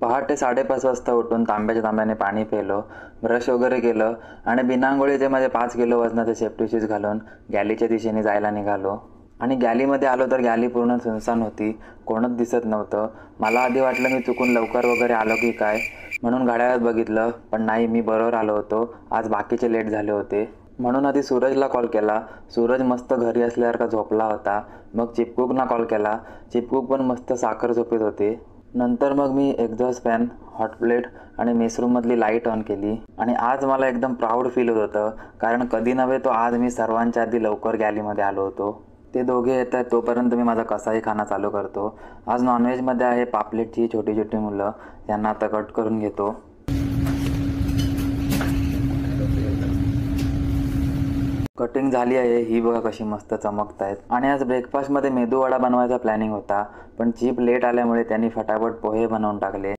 पहाटे 5:30 वाजता उठून तांब्याच्या तांब्याने पाणी पिलं, ब्रश वगैरे केलं आणि बिनांघोळीचे माझे 5 किलो वजनाचे सेफ्टी शूज घालून गॅलीच्या दिशेने जायला निघालो. आणि गॅलीमध्ये आलो तर गॅली पूर्ण सुनसान होती, कोणच दिसत नव्हतं. मला आधी वाटलं मी चुकून लवकर वगैरे आलो की काय, म्हणून घड्याळात बघितलं, पण नाही, मी बरोबर आलो होतो. आज बाकीचे लेट झाले होते. म्हणून आधी सूरजला कॉल केला. सूरज मस्त घरी असल्यासारखा झोपला होता. मग चिपकूकना कॉल केला. चिपकूक पण मस्त साखर झोपेत होते. नंतर मग मी एक्झॉस्ट फॅन, हॉट प्लेट आणि मेसरूममधली लाईट ऑन केली. आणि आज मला एकदम प्राऊड फील होत होतं, कारण कधी नव्हे तो आज मी सर्वांच्या आधी लवकर गॅलीमध्ये आलो होतो. ते दोघे येत आहेत तोपर्यंत मी माझा कसाई खाना चालू करतो. आज नॉनव्हेजमध्ये आहे पापलेटची छोटी छोटी मुलं, त्यांना आता कट करून घेतो. कटिंग झाली आहे, ही बघा कशी मस्त चमकत आहेत. आणि आज ब्रेकफास्टमध्ये मेदू वडा बनवायचा प्लॅनिंग होता, पण चीप लेट आल्यामुळे त्यांनी फटाफट पोहे बनवून टाकले.